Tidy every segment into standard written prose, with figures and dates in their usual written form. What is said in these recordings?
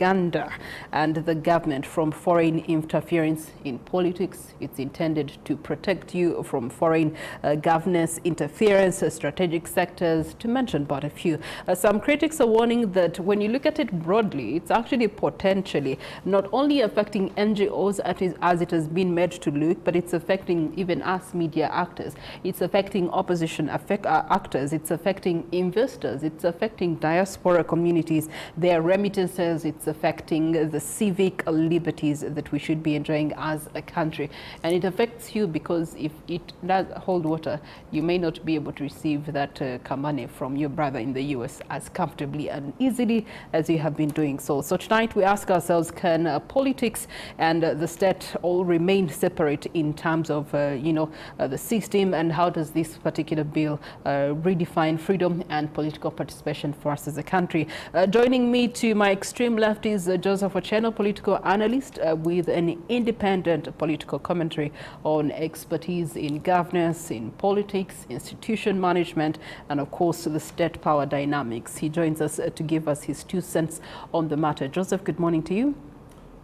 Uganda and the government from foreign interference in politics. It's intended to protect you from foreign governance interference, strategic sectors, to mention but a few. Some critics are warning that when you look at it broadly, it's actually potentially not only affecting NGOs as it has been made to look, but it's affecting even us media actors. It's affecting opposition actors. It's affecting investors. It's affecting diaspora communities, their remittances. It's affecting the civic liberties that we should be enjoying as a country. And it affects you because if it does hold water, you may not be able to receive that kamane from your brother in the US as comfortably and easily as you have been doing so. So tonight we ask ourselves, can politics and the state all remain separate in terms of, the system, and how does this particular bill redefine freedom and political participation for us as a country? Joining me to my extreme left is Joseph Ocheno, political analyst with an independent political commentary on expertise in governance, in politics, institution management, and of course the state power dynamics. He joins us to give us his 2 cents on the matter. Joseph, good morning to you.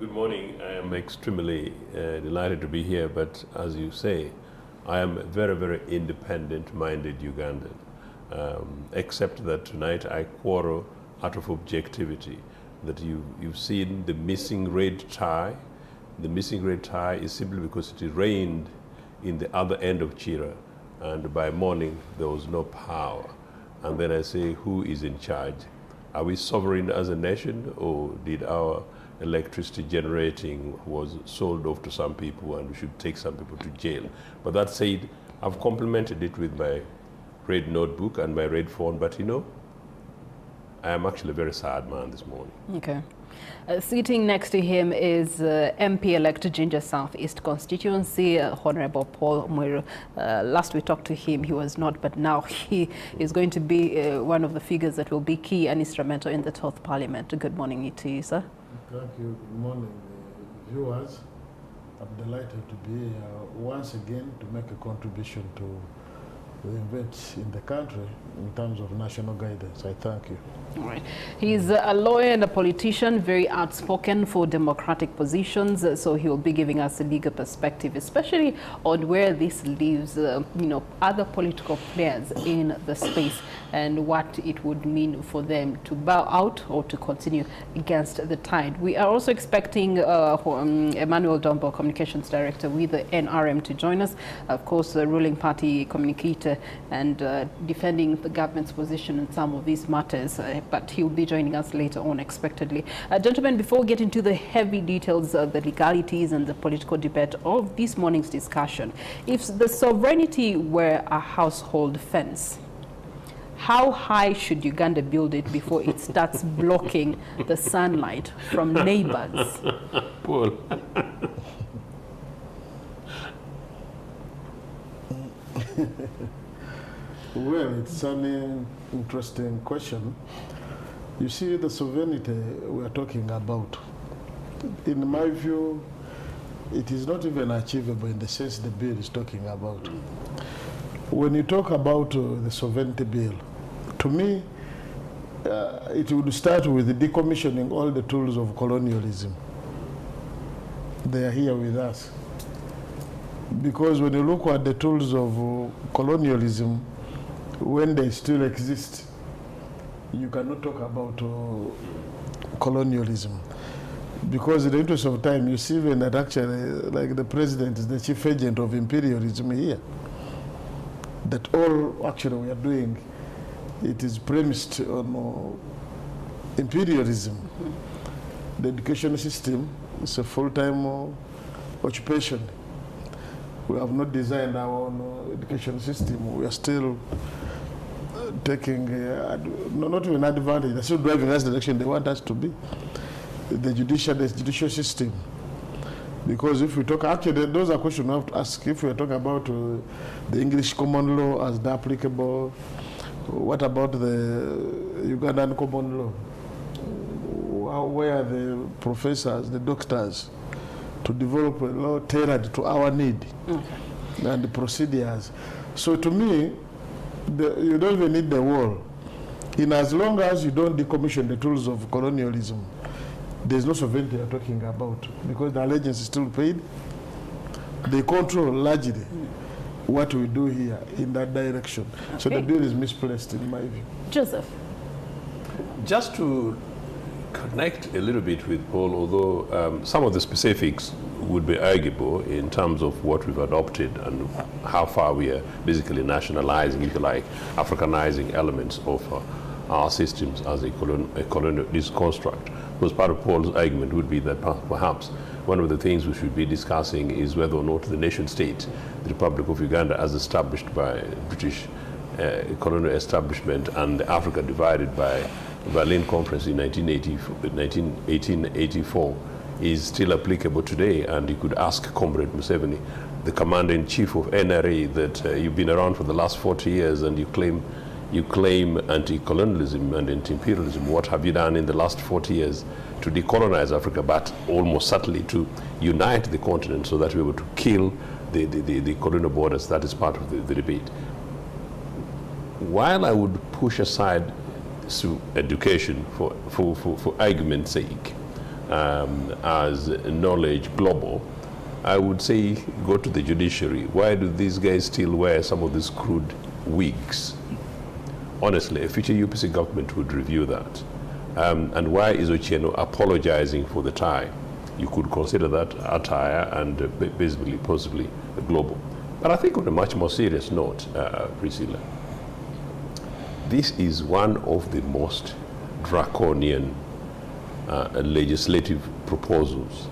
Good morning. I am extremely delighted to be here, but as you say, I am a very, very independent-minded Ugandan, except that tonight I quarrel out of objectivity. That you've seen the missing red tie. The missing red tie is simply because it rained in the other end of Chira, and by morning there was no power. And then I say, who is in charge? Are we sovereign as a nation, or did our electricity generating was sold off to some people and we should take some people to jail? But that said, I've complemented it with my red notebook and my red phone, but I am actually a very sad man this morning. Okay. Sitting next to him is MP-elect Ginger South East constituency, Honorable Paul Mwiru. Last we talked to him, he was not, but now he is going to be one of the figures that will be key and instrumental in the 12th Parliament. Good morning to you, sir. Thank you. Good morning, viewers. I'm delighted to be here once again to make a contribution to the events in the country in terms of national guidance. I thank you. All right. He's a lawyer and a politician, very outspoken for democratic positions, so he will be giving us a legal perspective, especially on where this leaves, other political players in the space and what it would mean for them to bow out or to continue against the tide. We are also expecting Emmanuel Dombo, Communications Director with the NRM, to join us. Of course, the ruling party communicator and defending the government's position in some of these matters, but he'll be joining us later on expectedly. Gentlemen, before we get into the heavy details of the legalities and the political debate of this morning's discussion, if the sovereignty were a household fence, how high should Uganda build it before it starts blocking the sunlight from neighbors? Paul. Well, it's an interesting question. You see, the sovereignty we are talking about, in my view, it is not even achievable in the sense the bill is talking about. When you talk about the sovereignty bill, to me, it would start with decommissioning all the tools of colonialism. They are here with us. Because when you look at the tools of colonialism, when they still exist, you cannot talk about colonialism. Because in the interest of time, you see even that actually, like the president is the chief agent of imperialism here. That all actually we are doing, it is premised on imperialism. The education system is a full-time occupation. We have not designed our own education system. We are still taking, not even advantage, they're still driving us the direction they want us to be. The judicial system. Because if we talk, actually, those are questions we have to ask. If we are talking about the English common law as the applicable, what about the Ugandan common law? Where are the professors, the doctors, to develop a law tailored to our need and the procedures? So to me, you don't even need the wall. In as long as you don't decommission the tools of colonialism, there's no sovereignty you're talking about because the allegiance is still paid. They control largely what we do here in that direction. Okay. So the bill is misplaced in my view. Joseph. Just to connect a little bit with Paul, although some of the specifics would be arguable in terms of what we've adopted and how far we are basically nationalizing, if you like, Africanizing elements of our systems as a colonialist construct. Because part of Paul's argument would be that perhaps one of the things we should be discussing is whether or not the nation state, the Republic of Uganda, as established by British colonial establishment and Africa divided by the Berlin Conference in 1884, is still applicable today. And you could ask Comrade Museveni, the commander-in-chief of NRA, that you've been around for the last 40 years and you claim anti-colonialism and anti-imperialism. What have you done in the last 40 years to decolonize Africa, but almost certainly to unite the continent so that we're able to kill the colonial borders? That is part of the debate. While I would push aside education for argument's sake as knowledge global, I would say go to the judiciary. Why do these guys still wear some of these crude wigs? Honestly, a future UPC government would review that. And why is Ochieno apologizing for the tie? You could consider that attire and basically possibly global. But I think on a much more serious note, Priscilla, this is one of the most draconian legislative proposals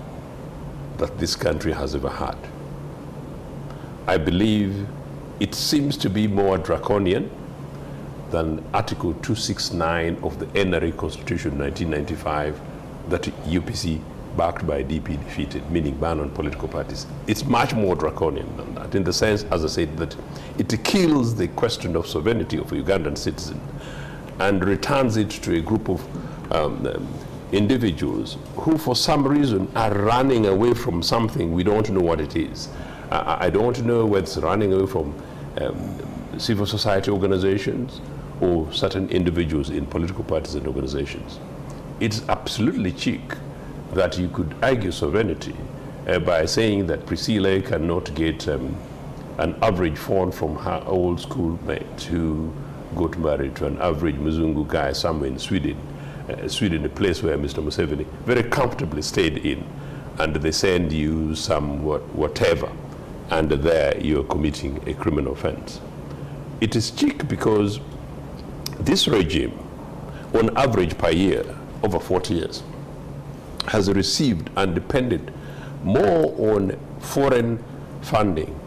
that this country has ever had. I believe it seems to be more draconian than Article 269 of the NRA Constitution 1995 that UPC, backed by DP, defeated, meaning ban on political parties. It's much more draconian than that, in the sense, as I said, that it kills the question of sovereignty of a Ugandan citizen and returns it to a group of individuals who, for some reason, are running away from something we don't know what it is. I don't know whether it's running away from civil society organizations or certain individuals in political parties and organizations. It's absolutely cheek that you could argue sovereignty by saying that Priscilla cannot get an average phone from her old schoolmate who got married to an average Mzungu guy somewhere in Sweden, a place where Mr. Museveni very comfortably stayed in, and they send you some whatever, and there you're committing a criminal offense. It is cheek because this regime, on average per year, over 40 years, has received and depended more on foreign funding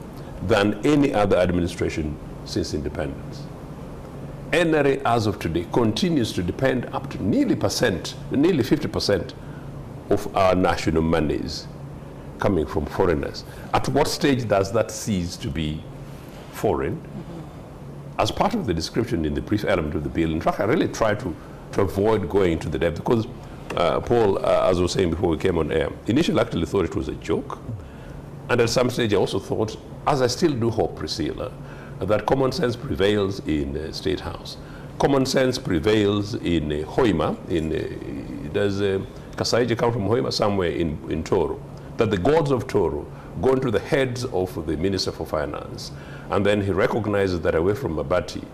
than any other administration since independence. NRA, as of today, continues to depend up to nearly 50% of our national monies coming from foreigners. At what stage does that cease to be foreign? As part of the description in the brief element of the bill, in fact, I really try to avoid going to the depth because Paul, as I was saying before we came on air, initially actually thought it was a joke. And at some stage I also thought, as I still do hope, Priscilla, that common sense prevails in State House. Common sense prevails in Hoima. Does Kasaija come from Hoima? Somewhere in Toro. That the gods of Toro go into the heads of the Minister for Finance. And then he recognizes that away from Mabati,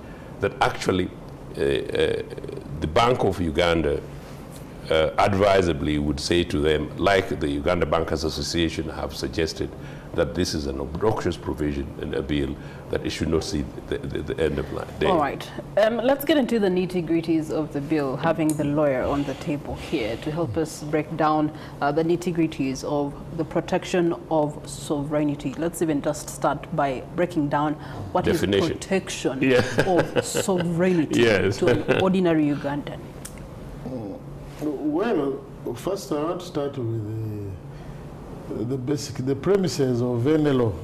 that actually the Bank of Uganda advisably would say to them, like the Uganda Bankers Association have suggested, that this is an obnoxious provision in a bill, that it should not see the end of life. All right. Let's get into the nitty-gritties of the bill, having the lawyer on the table here to help us break down the nitty-gritties of the protection of sovereignty. Let's even just start by breaking down what definition. Is protection of sovereignty to an ordinary Ugandan. Well, first I want to start with the premises of NLO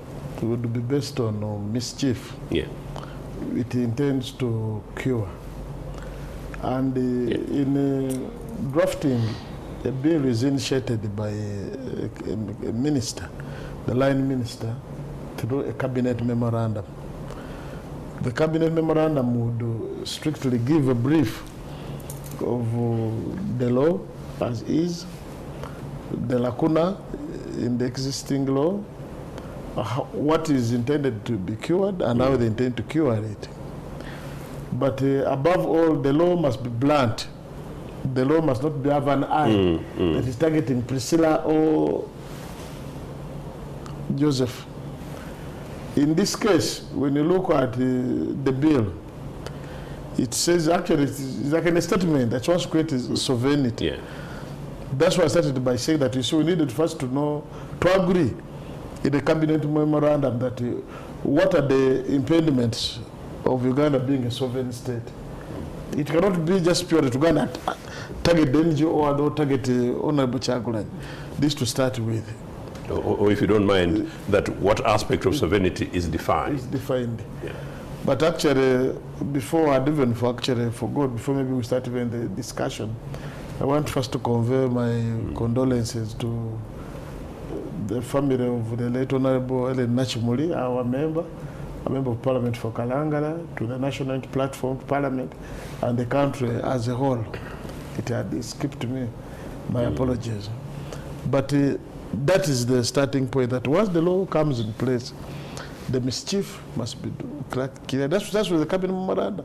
would be based on mischief. Yeah. It intends to cure. And in drafting, a bill is initiated by a minister, the line minister, through a cabinet memorandum. The cabinet memorandum would strictly give a brief of the law as is, the lacuna in the existing law, what is intended to be cured, and how they intend to cure it. But above all, the law must be blunt. The law must not have an eye that is targeting Priscilla or Joseph. In this case, when you look at the bill, it says actually it's like a statement that wants to create sovereignty. Yeah. That's why I started by saying that we needed first to know, to agree in the cabinet memorandum that what are the impediments of Uganda being a sovereign state. It cannot be just purely to Uganda target the NGO or target Honorable Chagulanyi. This to start with. Or if you don't mind, that what aspect of sovereignty is defined. It's defined. Yeah. But actually, before I even forgot, before maybe we start even the discussion, I want first to convey my condolences to the family of the late Honorable Ellen Nachimuli, our member, a member of Parliament for Kalangala, to the National Platform Parliament, and the country as a whole. It had escaped me. My apologies. But that is the starting point, that once the law comes in place, the mischief must be clear. That's with the cabinet memorandum.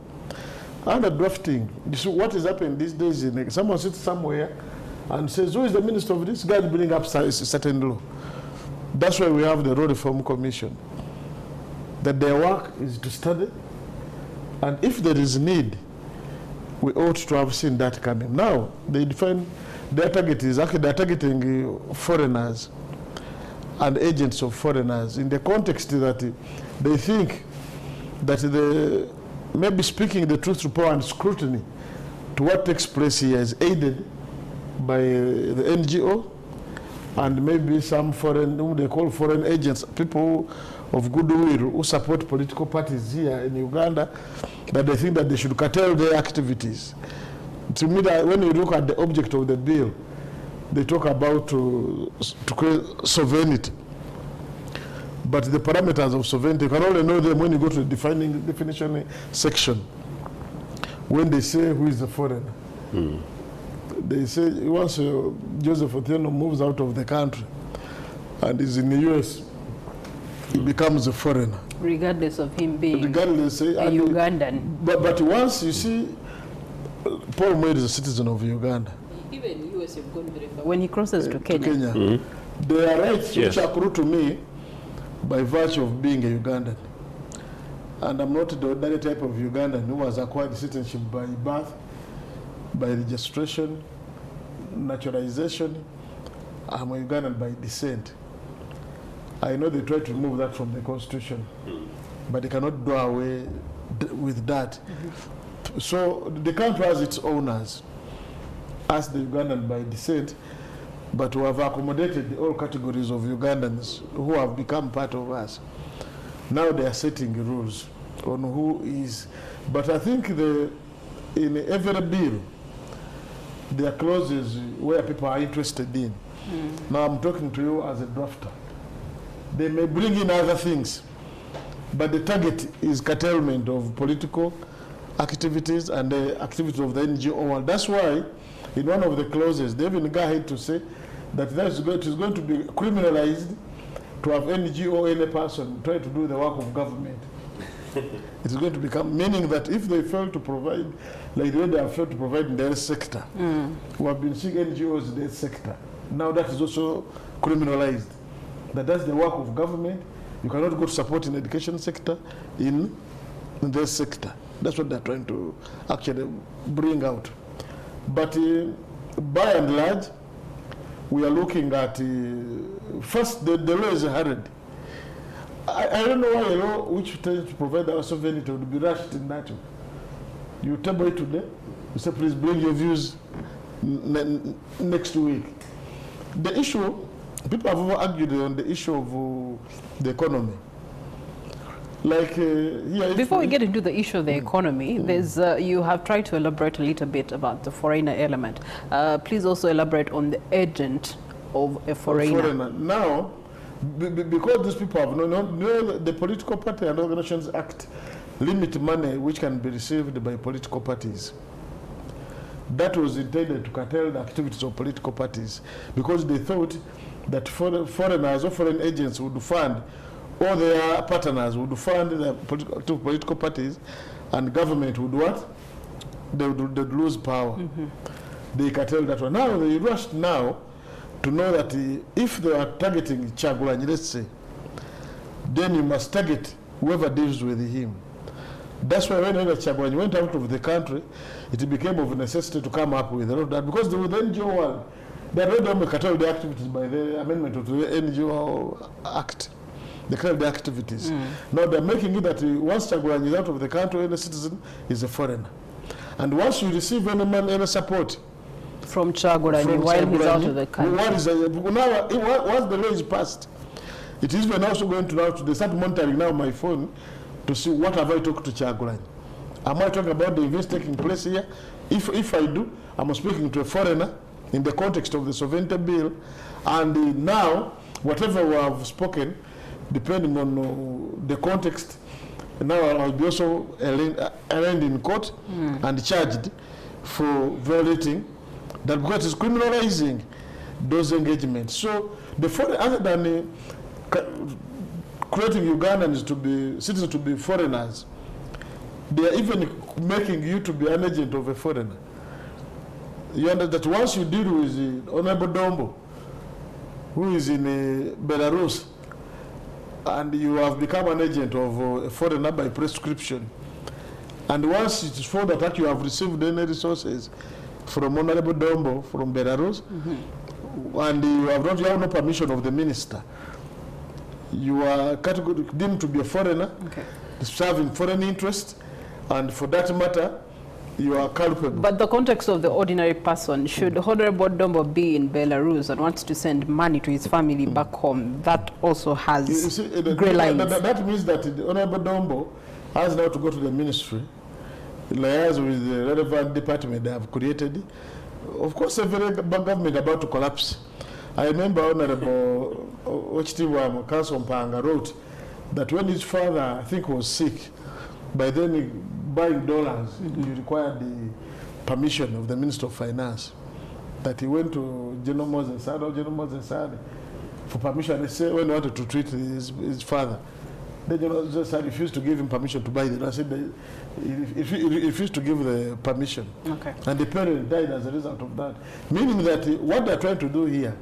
Under drafting, you see what is happening these days, someone sits somewhere and says, who is the minister of this guy bringing up a certain law? That's why we have the Law Reform Commission. That their work is to study, and if there is need, we ought to have seen that coming. Now, they define their target is actually they're targeting foreigners and agents of foreigners in the context that they think that they may be speaking the truth to power and scrutiny to what takes place here is aided by the NGO and maybe some foreign, whom they call foreign agents, people of goodwill who support political parties here in Uganda, that they think that they should curtail their activities. To me, that when you look at the object of the bill, they talk about to create sovereignty. But the parameters of sovereignty, you can only know them when you go to the definition section. When they say who is the foreigner. They say once Joseph Otieno moves out of the country and is in the US, he becomes a foreigner. Regardless of him being a Ugandan. But once you see, Paul Moed is a citizen of Uganda. Even US have gone very far. When he crosses to Kenya. There are rights which accrue to me by virtue of being a Ugandan. And I'm not the ordinary type of Ugandan who has acquired citizenship by birth, by registration, naturalization. I'm a Ugandan by descent. I know they try to remove that from the Constitution, but they cannot do away with that. So the country has its owners, as the Ugandan by descent, but who have accommodated all categories of Ugandans who have become part of us. Now they are setting rules on who is. But I think in every bill, there are clauses where people are interested in. Now I'm talking to you as a drafter. They may bring in other things, but the target is curtailment of political activities and the activities of the NGO world. That's why in one of the clauses, they even go ahead to say that it is going to be criminalized to have NGO or any person try to do the work of government. It's going to become, meaning that if they fail to provide, like the way they have failed to provide in the health sector, who have been seeing NGOs in the health sector, now that is also criminalized. That's the work of government. You cannot go to support in the education sector, in the sector. That's what they're trying to actually bring out. But by and large, we are looking at, first, the law is hurried. I don't know why a law which tends to provide our sovereignty would be rushed in that way. You table it today, you say, please bring your views next week. The issue, people have argued on the issue of the economy. Like here, before we get into the issue of the economy, there's you have tried to elaborate a little bit about the foreigner element. Please also elaborate on the agent of a foreigner. Now, because these people have the Political Party and Organizations Act limit money which can be received by political parties. that was intended to curtail the activities of political parties, because they thought that foreigners or foreign agents would fund, or their partners would fund the political parties, and government would what? They would lose power. They curtailed that one. Now they rushed now to know that if they are targeting Kyagulanyi, let's say, then you must target whoever deals with him. That's why when Kyagulanyi went out of the country, it became of necessity to come up with that, because the NGO world, they are already curtailed the activities by the amendment of the NGO Act. They curtailed the activities. Now they're making it that once Kyagulanyi is out of the country, any citizen is a foreigner. And once you receive any support from Kyagulanyi while he's out of the country, now once the law is passed, it is even also going to now they start monitoring now my phone to see what have I talked to Kyagulanyi. Am I talking about the events taking place here? If I do, I'm speaking to a foreigner in the context of the sovereignty bill, and now whatever we have spoken, depending on the context, now I'll be also arraigned in court and charged for violating that, because it's criminalizing those engagements. So the foreign, other than creating Ugandans to be citizens to be foreigners, they are even making you to be an agent of a foreigner. You understand that once you deal with Honorable Dombo, who is in Belarus, and you have become an agent of a foreigner by prescription, and once it is found that you have received any resources from Honorable Dombo from Belarus, and you have no permission of the minister, you are categorically deemed to be a foreigner, serving foreign interests, and for that matter, you are culpable. But the context of the ordinary person, should Honorable Dombo be in Belarus and wants to send money to his family back home, that also has grey lines. That means that the Honorable Dombo has now to go to the ministry, liaise with the relevant department they have created. Of course, every government about to collapse. I remember Honorable Ochitiwa Council Mpanga wrote that when his father, I think, was sick, by then buying dollars, he required the permission of the Minister of Finance. That he went to General Moses Sade for permission. They said when he wanted to treat his father, the General Moses Sade refused to give him permission to buy the dollars. He refused to give the permission. And the parent died as a result of that. Meaning that what they're trying to do here,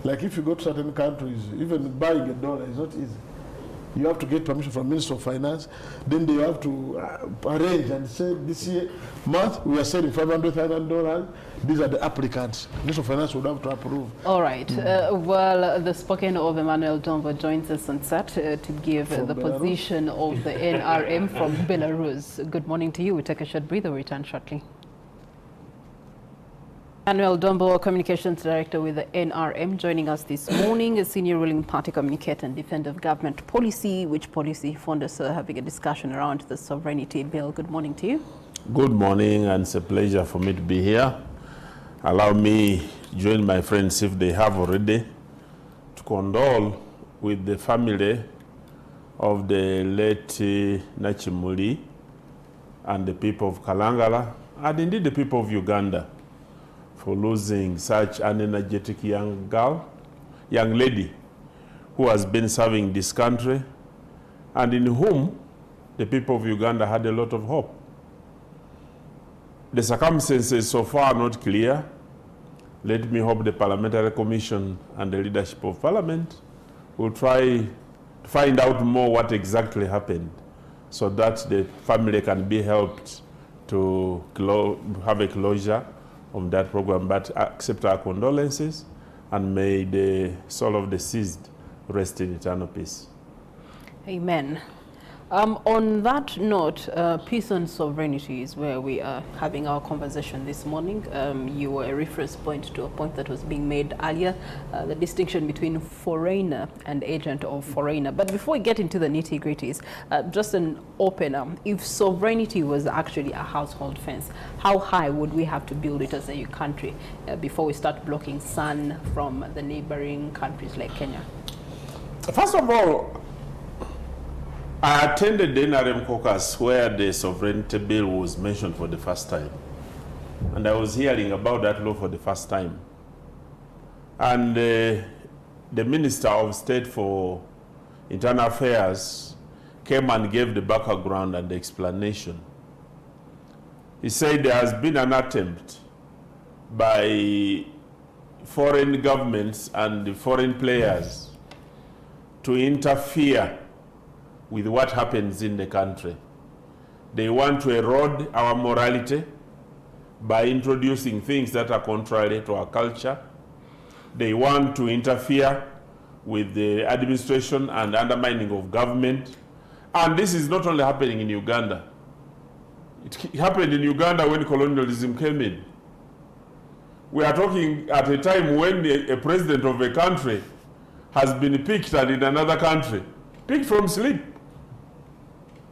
like if you go to certain countries, even buying a dollar is not easy. You have to get permission from Minister of Finance. Then they have to arrange and say, this month we are selling $500,000. These are the applicants. Minister of Finance would have to approve. All right. Well, the spoken of Emmanuel Dombo joins us on set to give the position of the NRM from Belarus. Good morning to you. We take a short breather. We'll return shortly. Emmanuel Dombo, Communications Director with the NRM, joining us this morning, a senior ruling party communicator and defender of government policy, which policy funders are having a discussion around the sovereignty bill. Good morning to you. Good morning, and it's a pleasure for me to be here. Allow me join my friends, if they have already, to condole with the family of the late Nachimuli and the people of Kalangala, and indeed the people of Uganda, for losing such an energetic young lady who has been serving this country and in whom the people of Uganda had a lot of hope. The circumstances so far are not clear. Let me hope the Parliamentary Commission and the leadership of Parliament will try to find out more what exactly happened so that the family can be helped to have a closure on that program, but accept our condolences, and may the soul of the deceased rest in eternal peace. Amen. On that note, peace and sovereignty is where we are having our conversation this morning. You were a reference point to a point that was being made earlier, the distinction between foreigner and agent of foreigner. But before we get into the nitty-gritties, just an opener, if sovereignty was actually a household fence, how high would we have to build it as a country before we start blocking sun from the neighboring countries like Kenya? First of all, I attended the NRM caucus where the sovereignty bill was mentioned for the first time. And I was hearing about that law for the first time. And the Minister of State for Internal Affairs came and gave the background and the explanation. He said there has been an attempt by foreign governments and foreign players to interfere with what happens in the country. They want to erode our morality by introducing things that are contrary to our culture. They want to interfere with the administration and undermining of government. And this is not only happening in Uganda. It happened in Uganda when colonialism came in. We are talking at a time when a president of a country has been picked and in another country, picked from sleep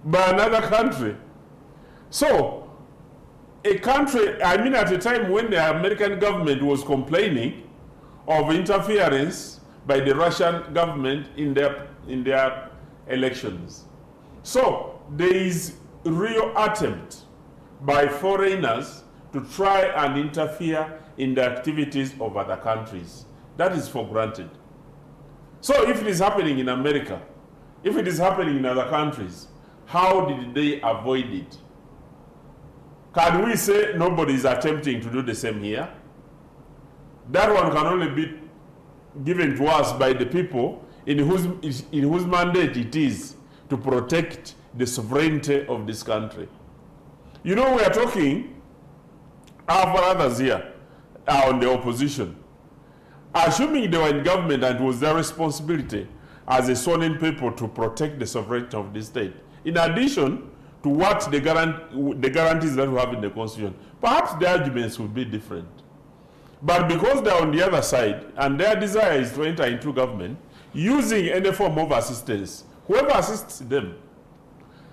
by another country. So, a country, I mean at a time when the American government was complaining of interference by the Russian government in their elections. So, there is real attempt by foreigners to try and interfere in the activities of other countries. That is for granted. So if it is happening in America, if it is happening in other countries, how did they avoid it? Can we say nobody is attempting to do the same here? That one can only be given to us by the people in whose mandate it is to protect the sovereignty of this country. You know, we are talking, our others here are on the opposition. Assuming they were in government and it was their responsibility as a sworn people to protect the sovereignty of the state, in addition to what the guarantees that we have in the Constitution, perhaps the arguments would be different. But because they're on the other side and their desire is to enter into government, using any form of assistance, whoever assists them.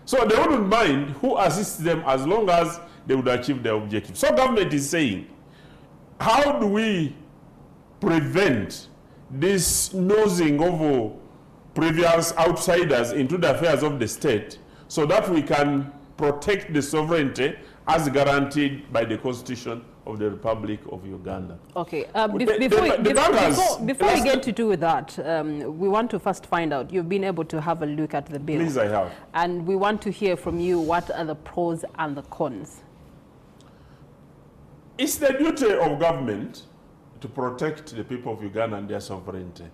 So they wouldn't mind who assists them as long as they would achieve their objective. So government is saying, how do we prevent this nosing of previous outsiders into the affairs of the state so that we can protect the sovereignty as guaranteed by the Constitution of the Republic of Uganda? Okay, before we get to do that, we want to first find out, you've been able to have a look at the bill. Please, I have. And we want to hear from you, what are the pros and the cons? It's the duty of government to protect the people of Uganda and their sovereignty,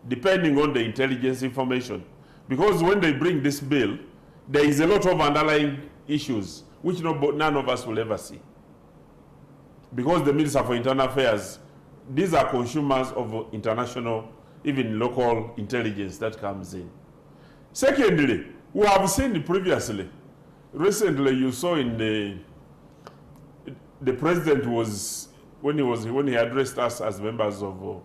depending on the intelligence information. Because when they bring this bill, there is a lot of underlying issues which none of us will ever see. Because the Minister for Internal Affairs, these are consumers of international, even local intelligence that comes in. Secondly, we have seen previously, recently you saw in the president was, when he addressed us as members of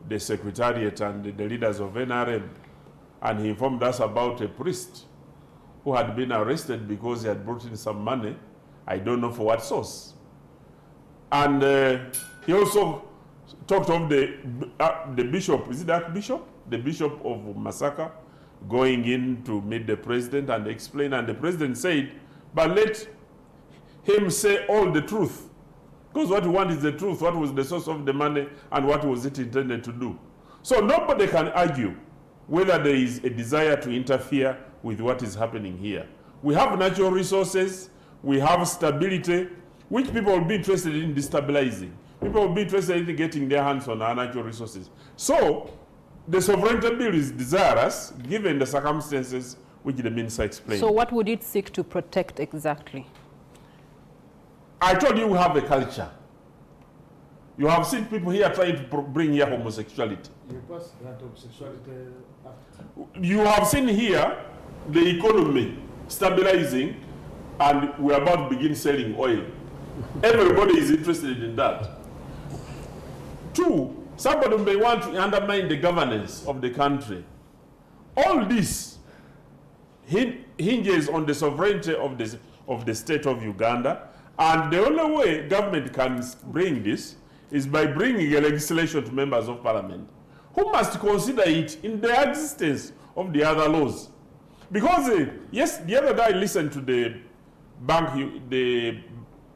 the Secretariat and the leaders of NRM, and he informed us about a priest who had been arrested because he had brought in some money, I don't know for what source. And he also talked of the bishop, is it that bishop? The bishop of Masaka going in to meet the president and explain, and the president said, but let him say all the truth. Because what we want is the truth, what was the source of the money and what was it intended to do. So nobody can argue whether there is a desire to interfere with what is happening here. We have natural resources, we have stability, which people will be interested in destabilizing. People will be interested in getting their hands on our natural resources. So the sovereignty bill is desirous given the circumstances which the minister explained. So what would it seek to protect exactly? I told you we have a culture. You have seen people here trying to bring here homosexuality. You have seen here the economy stabilizing, and we're about to begin selling oil. Everybody is interested in that. Two, somebody may want to undermine the governance of the country. All this hinges on the sovereignty of the state of Uganda, and the only way government can bring this is by bringing a legislation to members of parliament who must consider it in the existence of the other laws. Because, yes, the other day I listened to the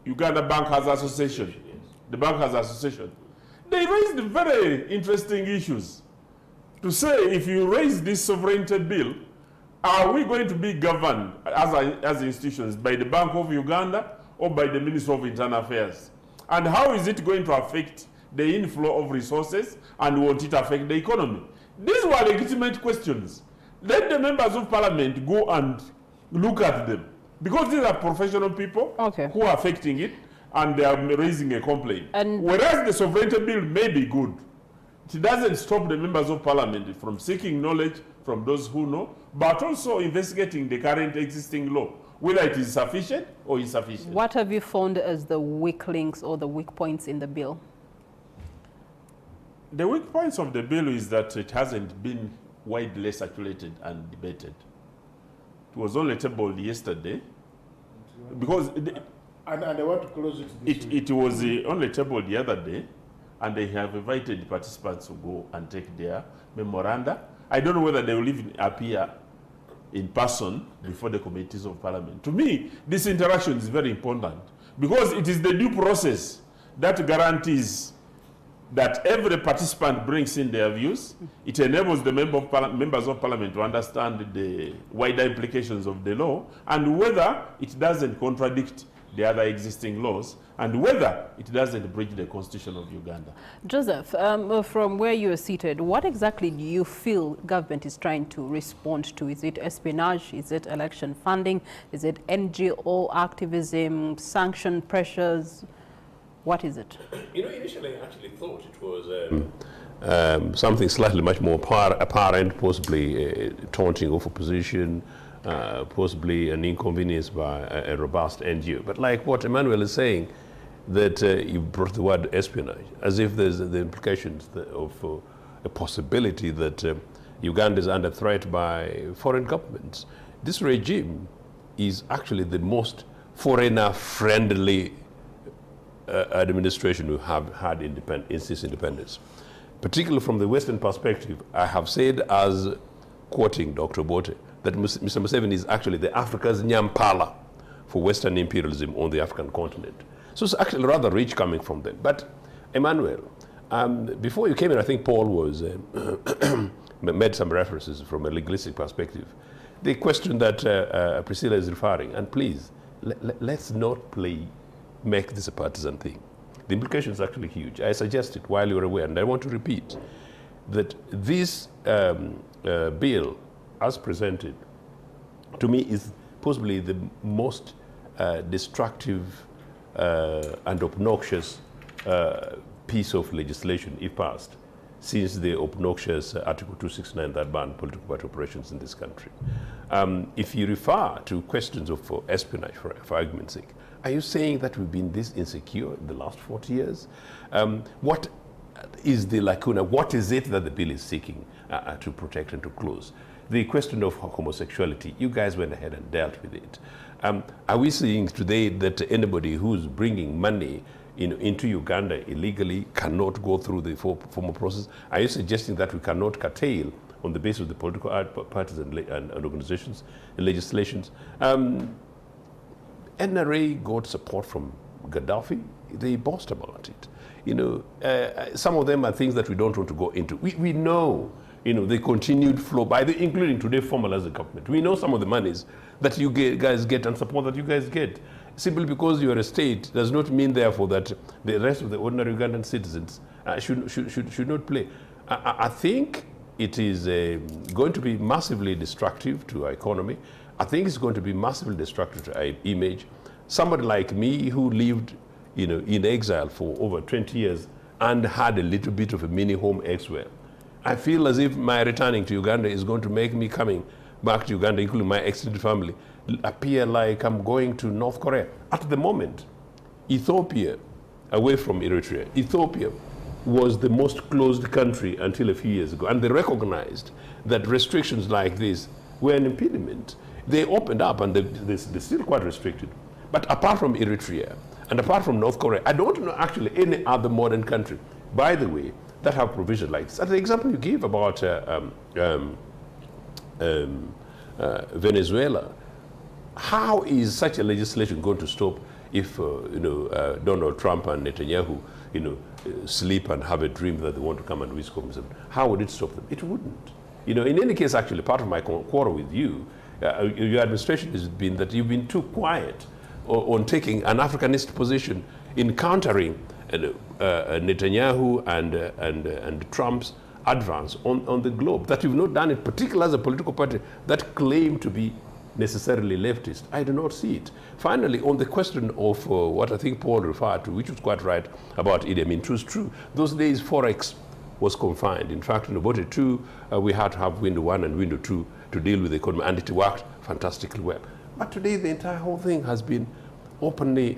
Uganda Bankers Association, the Bankers Association, they raised very interesting issues to say, if you raise this sovereignty bill, are we going to be governed as institutions by the Bank of Uganda or by the Ministry of Internal Affairs? And how is it going to affect the inflow of resources, and won't it affect the economy? These were legitimate questions. Let the members of parliament go and look at them, because these are professional people who are affecting it, and they are raising a complaint. And whereas the sovereignty bill may be good, it doesn't stop the members of parliament from seeking knowledge from those who know, but also investigating the current existing law, whether it is sufficient or insufficient. What have you found as the weak links or the weak points in the bill? The weak points of the bill is that it hasn't been widely circulated and debated. It was only tabled yesterday, because and I want to close it was only tabled the other day, and they have invited participants to go and take their memoranda. I don't know whether they will even appear in person before the committees of parliament. To me, this interaction is very important, because it is the due process that guarantees that every participant brings in their views. It enables the members of parliament to understand the wider implications of the law, and whether it doesn't contradict the other existing laws, and whether it doesn't breach the Constitution of Uganda. Joseph, from where you are seated, what exactly do you feel government is trying to respond to? Is it espionage? Is it election funding? Is it NGO activism, sanction pressures? What is it? You know, initially I actually thought it was something slightly much more apparent, possibly taunting of opposition, possibly an inconvenience by a robust NGO. But like what Emmanuel is saying, that you brought the word espionage, as if there's the implications of a possibility that Uganda is under threat by foreign governments. This regime is actually the most foreigner-friendly administration we have had since independence. Particularly from the Western perspective, I have said, as quoting Dr. Bote, that Mr. Museveni is actually the Africa's Nyampala for Western imperialism on the African continent. So it's actually rather rich coming from them. But Emmanuel, before you came in, I think Paul was made some references from a linguistic perspective. The question that Priscilla is referring, and please, let's not make this a partisan thing. The implication is actually huge. I suggested while you were aware, and I want to repeat, that this bill, as presented, to me is possibly the most destructive and obnoxious piece of legislation, if passed, since the obnoxious Article 269 that banned political party operations in this country. If you refer to questions of espionage, for argument's sake, are you saying that we've been this insecure in the last 40 years? What is the lacuna? What is it that the bill is seeking to protect and to close? The question of homosexuality, you guys went ahead and dealt with it. Are we seeing today that anybody who's bringing money into Uganda illegally cannot go through the formal process? Are you suggesting that we cannot curtail on the basis of the political parties and organizations and legislations? NRA got support from Gaddafi. They boast about it. You know, some of them are things that we don't want to go into. We know, you know, the continued flow, including today, formalized government. We know some of the monies that you guys get and support that you guys get. Simply because you are a state does not mean, therefore, that the rest of the ordinary Ugandan citizens should not play. I think it is going to be massively destructive to our economy. I think it's going to be massively destructive to our image. Somebody like me who lived, you know, in exile for over 20 years and had a little bit of a mini home elsewhere, I feel as if my returning to Uganda is going to make me coming back to Uganda, including my extended family, appear like I'm going to North Korea. At the moment, Ethiopia, away from Eritrea, Ethiopia was the most closed country until a few years ago, and they recognized that restrictions like this were an impediment. They opened up, and they're still quite restricted. But apart from Eritrea and apart from North Korea, I don't know actually any other modern country, by the way, that have provision like this. And the example you gave about Venezuela, how is such a legislation going to stop if Donald Trump and Netanyahu, sleep and have a dream that they want to come and reach communism, how would it stop them? It wouldn't. In any case, actually, part of my quarrel with you, your administration has been that you've been too quiet on taking an Africanist position in countering Netanyahu and Trump's advance on the globe. That you've not done it, particularly as a political party that claim to be necessarily leftist. I do not see it. Finally, on the question of what I think Paul referred to, which was quite right about Idi Amin, it was true. Those days, Forex was confined. In fact, in Obote 2, we had to have window 1 and window 2 to deal with the economy, and it worked fantastically well. But today, the entire whole thing has been openly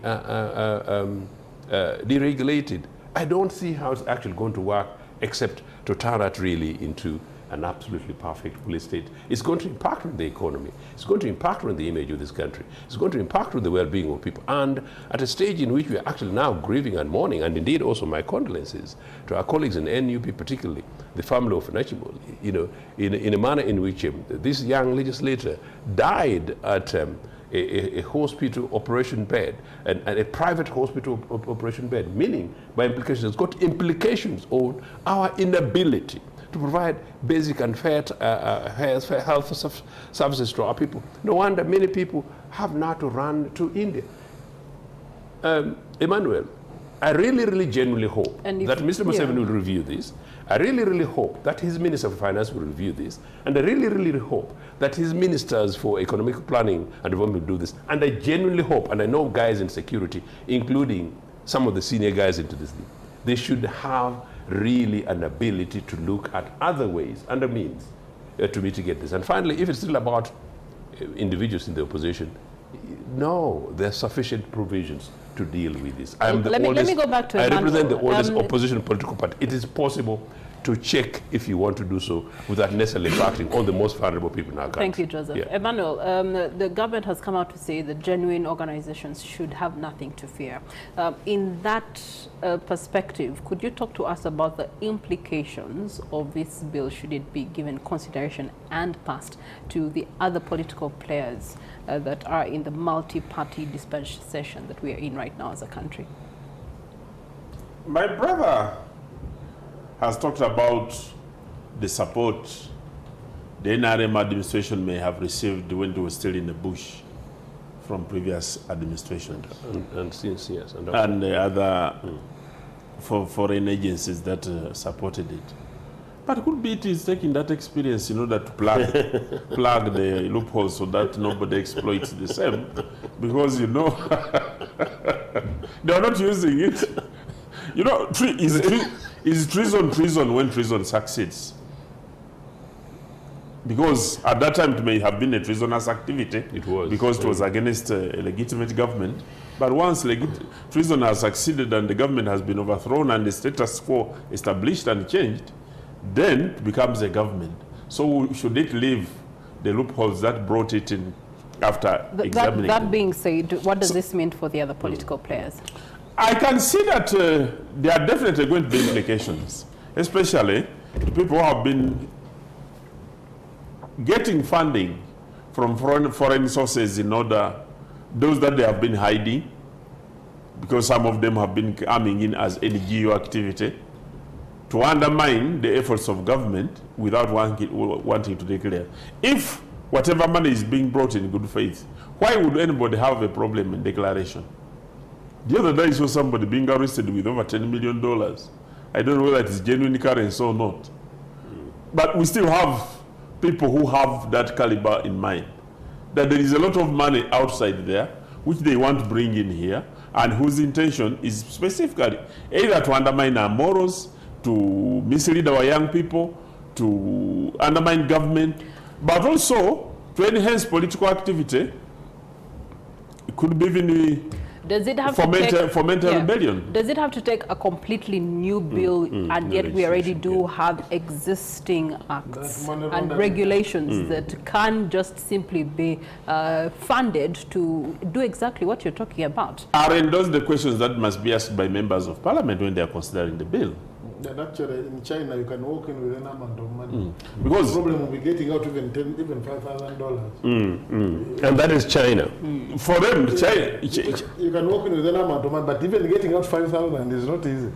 deregulated. I don't see how it's actually going to work, except to turn that really into an absolutely perfect police state. It's going to impact on the economy. It's going to impact on the image of this country. It's going to impact on the well-being of people. And at a stage in which we are actually now grieving and mourning, and indeed also my condolences to our colleagues in NUP, particularly the family of Nachimol, in a manner in which this young legislator died at a hospital operation bed, and a private hospital operation bed, meaning by implication, it's got implications on our inability to provide basic and fair health services to our people. No wonder many people have now to run to India. Emmanuel, I really, really genuinely hope that Mr. Museveni will review this. I really, really hope that his Minister of Finance will review this. And I really, really hope that his ministers for economic planning and development will do this. And I genuinely hope, and I know guys in security, including some of the senior guys into this thing, they should have really an ability to look at other ways, other means to mitigate this. And finally, if it's still about individuals in the opposition, no, there are sufficient provisions to deal with this. I am the oldest, let me go back to I represent the oldest opposition political party. It is possible to check if you want to do so without necessarily impacting on the most vulnerable people in our country. Thank you, Joseph. Yeah. Emmanuel, the government has come out to say that genuine organizations should have nothing to fear. In that perspective, could you talk to us about the implications of this bill, should it be given consideration and passed, to the other political players that are in the multi-party dispensation that we are in right now as a country? My brother has talked about the support the NRM administration may have received when they were still in the bush from previous administrations. And since, yes. And the other foreign agencies that supported it. But could be it is taking that experience in order to plug the loopholes so that nobody exploits the same. Because, they are not using it. Is treason when treason succeeds? Because at that time it may have been a treasonous activity. It was. Because it was against a legitimate government. But once treason has succeeded and the government has been overthrown and the status quo established and changed, then it becomes a government. So should it leave the loopholes that brought it in after examining that being said, what does this mean for the other political players? I can see that there are definitely going to be implications, especially to people who have been getting funding from foreign sources in order, those that they have been hiding, because some of them have been coming in as NGO activity, to undermine the efforts of government without wanting to declare. If whatever money is being brought in good faith, why would anybody have a problem in declaration? The other day I saw somebody being arrested with over $10 million. I don't know whether it is genuine currency or not. But we still have people who have that caliber in mind. That there is a lot of money outside there, which they want to bring in here, and whose intention is specifically either to undermine our morals, to mislead our young people, to undermine government, but also to enhance political activity. It could be even does it have foment a rebellion. Does it have to take a completely new bill, and yet we already do have existing acts and regulations that can just simply be funded to do exactly what you're talking about? Aren't those the questions that must be asked by members of parliament when they are considering the bill? that actually in China you can walk in with an amount of money. Because the problem will be getting out even $5,000. And that is China. for them, China, You can walk in with an amount of money, but even getting out 5,000 is not easy.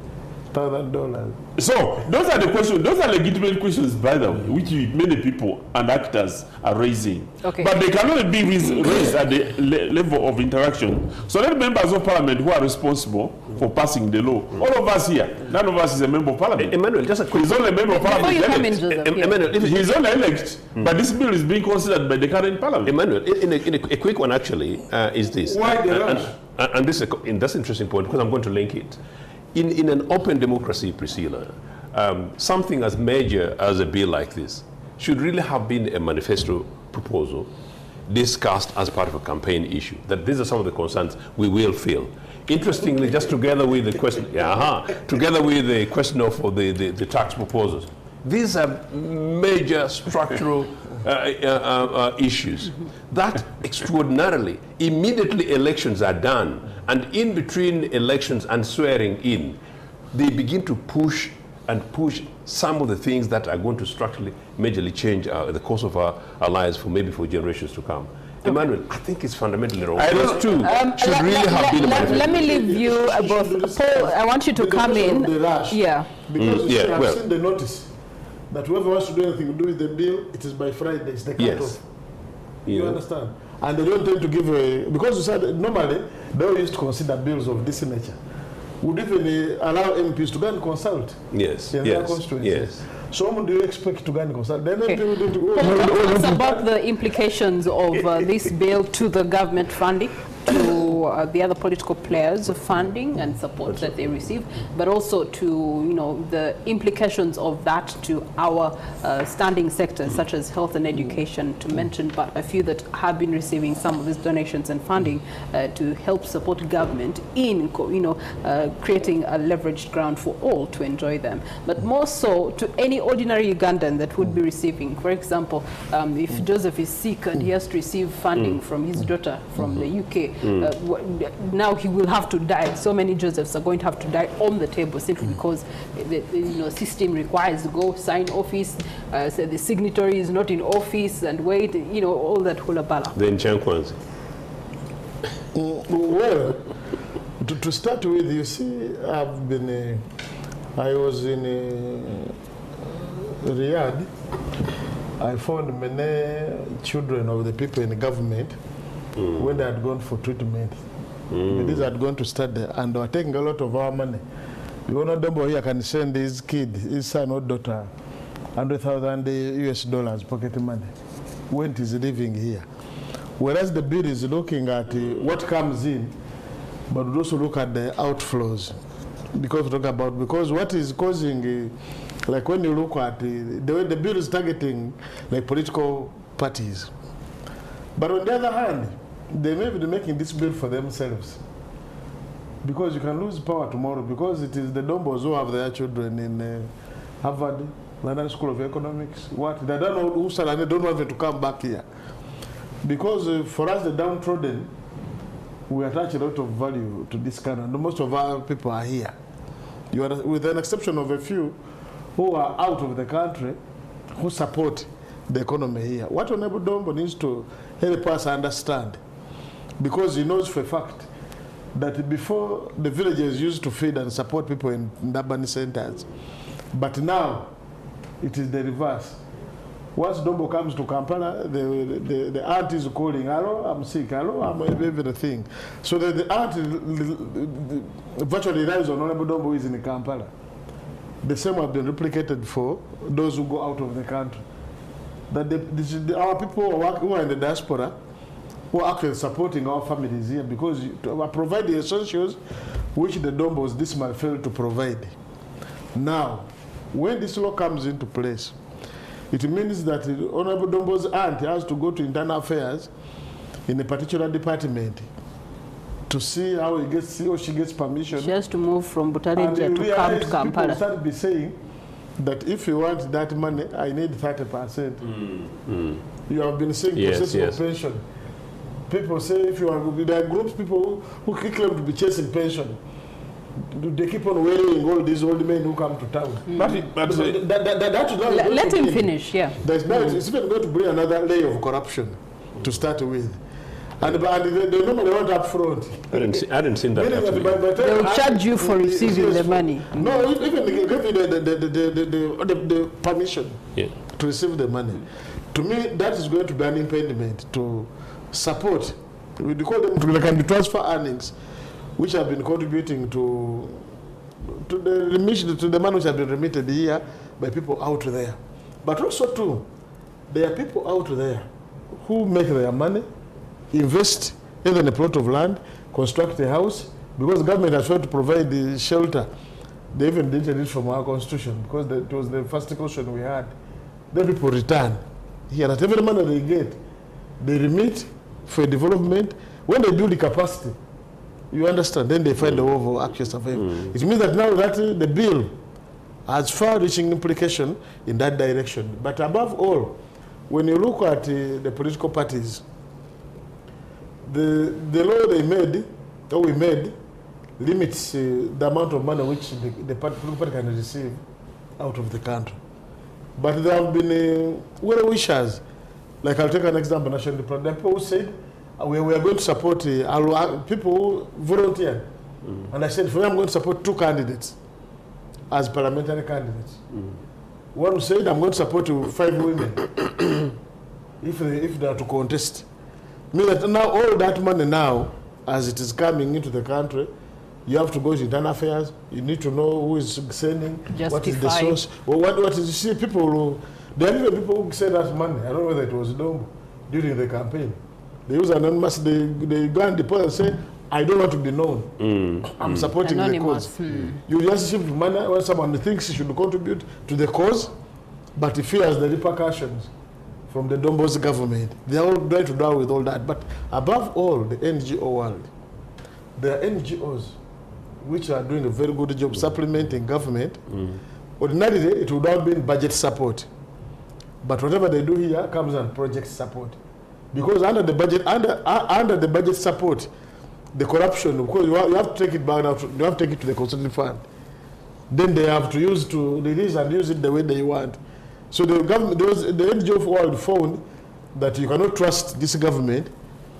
$1,000. so those are the questions, those are legitimate questions, by the way, which many people and actors are raising. Okay. But they cannot be raised at the level of interaction. So let members of parliament who are responsible for passing the law, all of us here, none of us is a member of parliament. Emmanuel, just a quick. He's only a member of Before parliament. you come in, Joseph, Emmanuel, He's only elect, but this bill is being considered by the current parliament. Emmanuel, a quick one actually is this. Why the rush? And this is that's an interesting point because I'm going to link it. In an open democracy, Priscilla, something as major as a bill like this should really have been a manifesto proposal discussed as part of a campaign issue, that these are some of the concerns we will feel. Interestingly, just together with the question, together with the question of the tax proposals, these are major structural issues that extraordinarily, immediately elections are done, and in between elections and swearing in, they begin to push some of the things that are going to structurally, majorly change the course of our lives for generations to come. Emmanuel, I think it's fundamentally wrong. Those two should really have been a manifesto. Let me leave you both. Paul, I want you to come in. Because yeah, I've seen the notice that whoever wants to do anything to do with the bill, it is by Friday. It's the cut-off. You understand? And they don't tend to give because you said normally they used to consider bills of this nature. Would even allow MPs to go and consult in their constituencies. Yes. So when do you expect to go and consult? Then Okay. people don't go. Tell us about the implications of this bill to the government funding, to the other political players' funding and support that they receive, but also to the implications of that to our standing sectors such as health and education, to mention but a few that have been receiving some of these donations and funding to help support government in creating a leveraged ground for all to enjoy them, but more so to any ordinary Ugandan that would be receiving. For example, if Joseph is sick and he has to receive funding from his daughter from the UK, now he will have to die. So many Josephs are going to have to die on the table simply because the system requires to go sign office, so the signatory is not in office and wait, all that hula bala. The Nchankwanzi. Well, to start with, you see, I was in Riyadh. I found many children of the people in the government when they had gone for treatment. These had gone to study and they were taking a lot of our money. You know, the boy here can send his kid, his son or daughter, $100,000 pocket money when he's living here. Whereas the bill is looking at what comes in, but we also look at the outflows. Because what is causing, like when you look at the way the bill is targeting like political parties. But on the other hand, they may be making this bill for themselves. Because you can lose power tomorrow, because it is the Dombos who have their children in Harvard, London School of Economics, they don't know who they don't want them to come back here. Because for us, the downtrodden, we attach a lot of value to this country, and most of our people are here. With an exception of a few who are out of the country, who support the economy here. What Honorable Dombo needs to help us understand, because he knows for a fact that before the villagers used to feed and support people in urban centers, but now it is the reverse. Once Dombo comes to Kampala, the aunt is calling, hello, I'm sick, hello, I'm everything. So that the aunt virtually relies on Honorable Dombo who is in Kampala. The same have been replicated for those who go out of the country. That our people who are in the diaspora who are actually supporting our families here because to provide the essentials which the Dombos this man failed to provide. Now, when this law comes into place, it means that the Honorable Dombo's aunt has to go to internal affairs in a particular department to see how he or she gets permission. She has to move from Butarinja to come to Kampala. People start be saying that if you want that money, I need 30%. You have been saying process of pension. People say if you are, there are groups people who claim to be chasing pension. Do they keep on weighing all these old men who come to town? Let him finish, yeah. It's even going to bring another layer of corruption to start with. And they normally want up front. I didn't see that. They will charge you for receiving the money. No, even they give you the permission to receive the money. To me, that is going to be an impediment to support. We call them the transfer earnings, which have been contributing to the remission, to the money which have been remitted here by people out there. But also too, there are people out there who make their money, invest either in a plot of land, construct a house, because the government has failed to provide the shelter. They even did it from our constitution, because it was the first question we had. Then people return here, that every money they get, they remit for development. When they build the capacity, you understand, then they find the way of actually surviving. It means that now that the bill has far-reaching implication in that direction. But above all, when you look at the political parties, the law they made, or we made, limits the amount of money which the political party can receive out of the country. But there have been well-wishers. Like I'll take an example, nationally proud. The people who said, we are going to support people who volunteer. And I said, for me, I'm going to support 2 candidates as parliamentary candidates. One said, I'm going to support 5 women if they are to contest. Means that now all that money now, as it is coming into the country, you have to go to internal affairs. You need to know who is sending, what is the source. Well, what is, you see, people who, there are people who send us money. I don't know whether it was Dombo during the campaign. They use anonymous, they go and deposit and say, I don't want to be known. I'm supporting anonymous. The cause. You just shift money when someone thinks he should contribute to the cause, but he fears the repercussions from the Dombo's government. They are all trying to deal with all that. But above all, the NGO world, there are NGOs which are doing a very good job supplementing government. Ordinarily, it would have been budget support. But whatever they do here comes on project support. Because under the budget support, the corruption, because you have to take it back, you have to take it to the consulting fund. Then they have to release and use it the way they want. So the government, the NGO world found that you cannot trust this government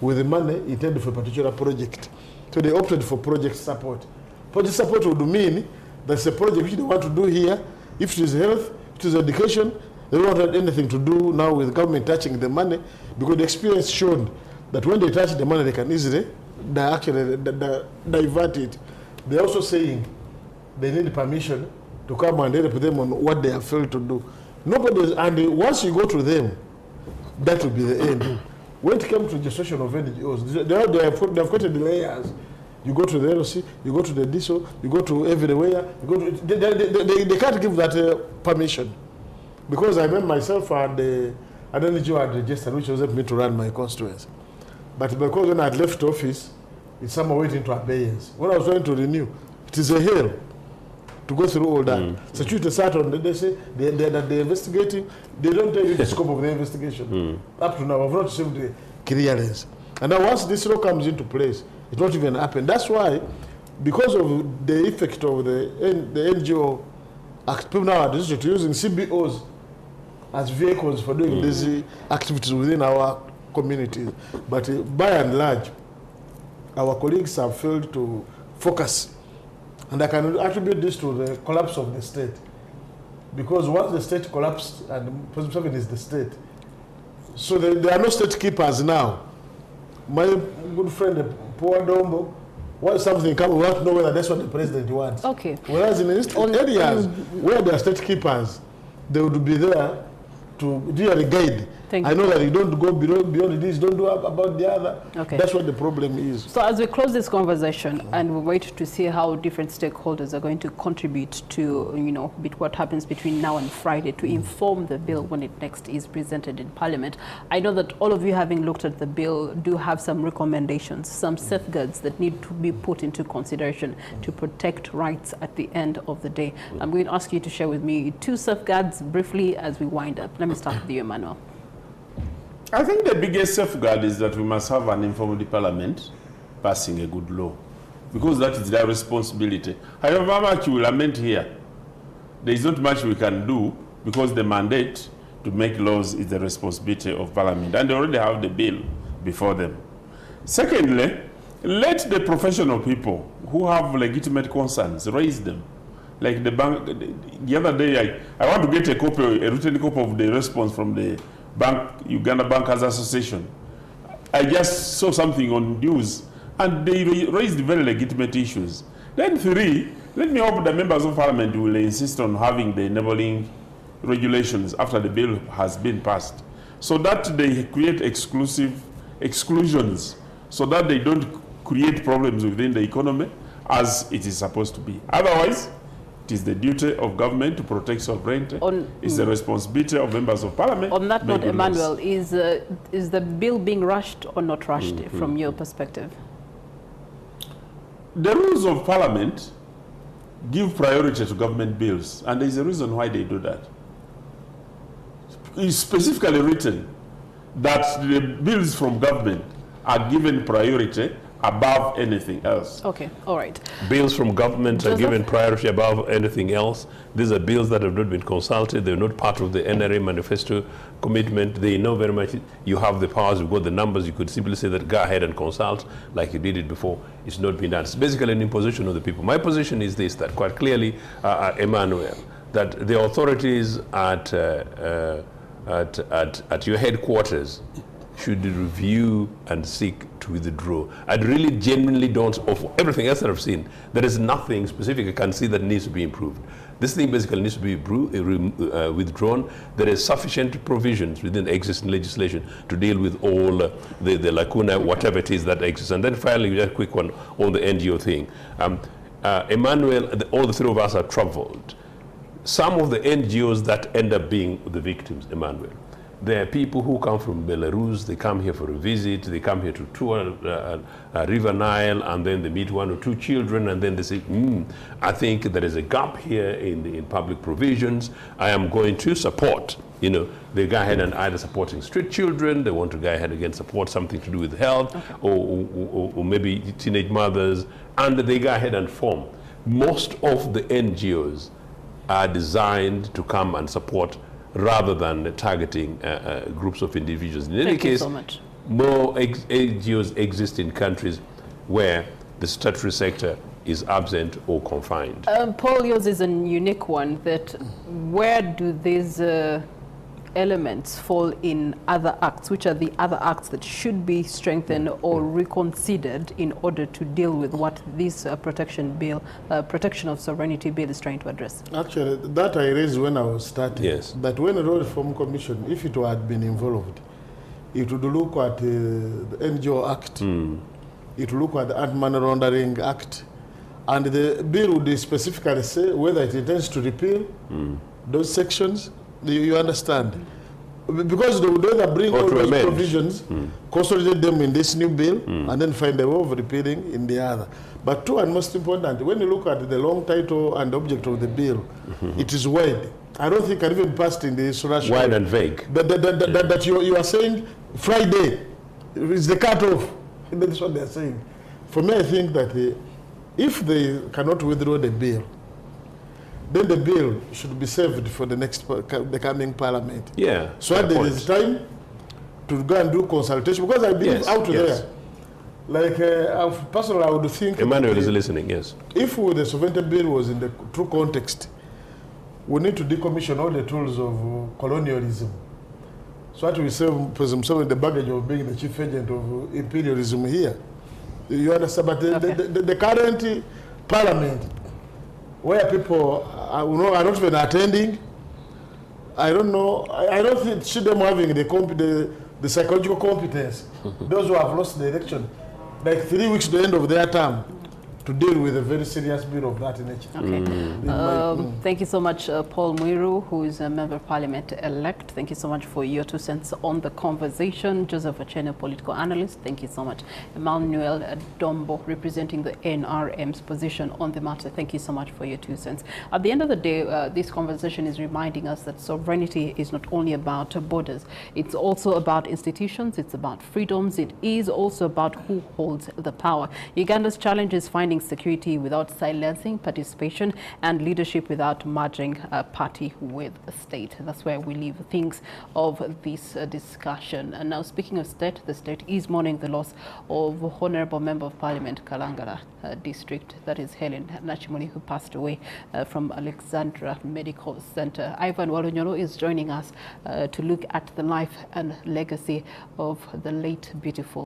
with the money intended for a particular project. So they opted for project support. Project support would mean that's a project which they want to do here. If it is health, if it is education, they don't have anything to do now with government touching the money, because the experience showed that when they touch the money, they can easily divert it. They're also saying they need permission to come and help them on what they have failed to do. And once you go to them, that will be the end. When it comes to registration of NGOs, they have created layers. You go to the LOC, you go to the DISO, you go to everywhere. They can't give that permission. Because I remember myself and an NGO had registered, which was helping me to run my constituency. But because when I had left office, it's someone waiting to abeyance. When I was trying to renew, it is a hell to go through all that. Security sat on, they say that they're investigating. They don't tell you the scope of the investigation. Up to now, I've not received the clearance. And now once this law comes into place, it won't even happen. That's why, because of the effect of the NGO, people now are using CBOs as vehicles for doing these activities within our communities. But by and large, our colleagues have failed to focus. And I can attribute this to the collapse of the state. Because once the state collapsed, and President Museveni is the state, so there are no state keepers now. My good friend, Poor Dombo, once something comes, we want to know whether that's what the president wants. Okay. Whereas in areas where there are state keepers, they would be there to really guide. I know that you don't go beyond this, don't do about the other. Okay. That's what the problem is. So as we close this conversation and we wait to see how different stakeholders are going to contribute to, what happens between now and Friday to inform the bill when it next is presented in Parliament, I know that all of you, having looked at the bill, do have some recommendations, some safeguards that need to be put into consideration to protect rights at the end of the day. I'm going to ask you to share with me 2 safeguards briefly as we wind up. Let me start with you, Emmanuel. I think the biggest safeguard is that we must have an informed parliament passing a good law. because that is their responsibility. However much we lament here, there is not much we can do because the mandate to make laws is the responsibility of Parliament, and they already have the bill before them. Secondly, let the professional people who have legitimate concerns raise them. Like the bank, the other day, I want to get a written copy of the response from the bank, Uganda Bankers Association. I just saw something on news, and they raised very legitimate issues. Then three, let me hope the members of Parliament will insist on having the enabling regulations after the bill has been passed, so that they create exclusions, so that they don't create problems within the economy as it is supposed to be. Otherwise, it is the duty of government to protect sovereignty. It's the responsibility of members of Parliament. On that note, Emmanuel, is the bill being rushed or not rushed from your perspective? The rules of Parliament give priority to government bills, and there is a reason why they do that. It's specifically written that the bills from government are given priority above anything else. Okay, all right. Bills from government are given priority above anything else. These are bills that have not been consulted. They're not part of the NRA manifesto commitment. They know very much you have the powers, you've got the numbers. You could simply say that go ahead and consult like you did it before. It's not been done. It's basically an imposition of the people. My position is this, that quite clearly, Emmanuel, that the authorities at your headquarters should review and seek to withdraw. I really genuinely don't, of everything else that I've seen, there is nothing specific I can see that needs to be improved. This thing basically needs to be withdrawn. There is sufficient provisions within existing legislation to deal with all the lacuna, whatever it is that exists. And then finally, just a quick one on the NGO thing. Emmanuel, all the three of us have traveled. Some of the NGOs that end up being the victims, Emmanuel, there are people who come from Belarus, they come here for a visit, they come here to tour River Nile, and then they meet one or two children, and then they say, I think there is a gap here in public provisions. I am going to support, they go ahead and either supporting street children, they want to go ahead and support something to do with health, okay, or maybe teenage mothers, and they go ahead and form. Most of the NGOs are designed to come and support rather than targeting groups of individuals. In any case, more NGOs exist in countries where the statutory sector is absent or confined. Paul, yours is a unique one. That where do these elements fall in other acts? Which are the other acts that should be strengthened or reconsidered in order to deal with what this protection of sovereignty bill is trying to address? Actually, that I raised when I was starting. Yes. That when the Law Reform Commission, if it had been involved, it would look at the NGO Act, it would look at the Anti-Money Laundering Act, and the bill would specifically say whether it intends to repeal those sections. You understand? Because they would either bring all those provisions, consolidate them in this new bill, and then find a way of repealing in the other. But two, and most important, when you look at the long title and object of the bill, it is wide. I don't think it even passed in this rational. Wide and vague. That you are saying Friday is the cutoff. That's what they are saying. For me, I think that if they cannot withdraw the bill, then the bill should be saved for the coming parliament. Yeah. So that there is time to go and do consultation. Because I believe there, like personally, I would think. Emmanuel is listening, yes. If the sovereignty bill was in the true context, we need to decommission all the tools of colonialism. So that we save President the baggage of being the chief agent of imperialism here. You understand? But the current parliament, where people are not even attending, I don't know. I don't think see them having the psychological competence. Those who have lost the election, like 3 weeks to the end of their term, to deal with a very serious bill of that nature. Okay. Thank you so much, Paul Mwiru, who is a member of parliament elect. Thank you so much for your 2 cents on the conversation. Joseph Achene, political analyst. Thank you so much. Emmanuel Dombo, representing the NRM's position on the matter. Thank you so much for your 2 cents. At the end of the day, this conversation is reminding us that sovereignty is not only about borders. It's also about institutions. It's about freedoms. It is also about who holds the power. Uganda's challenge is finding defining security without silencing participation, and leadership without merging party with state. That's where we leave things of this discussion. And now, speaking of state, the state is mourning the loss of Honorable Member of Parliament Kalangala District, that is Helen Nachimoni, who passed away from Alexandra Medical Center. Ivan Walunyolo is joining us to look at the life and legacy of the late beautiful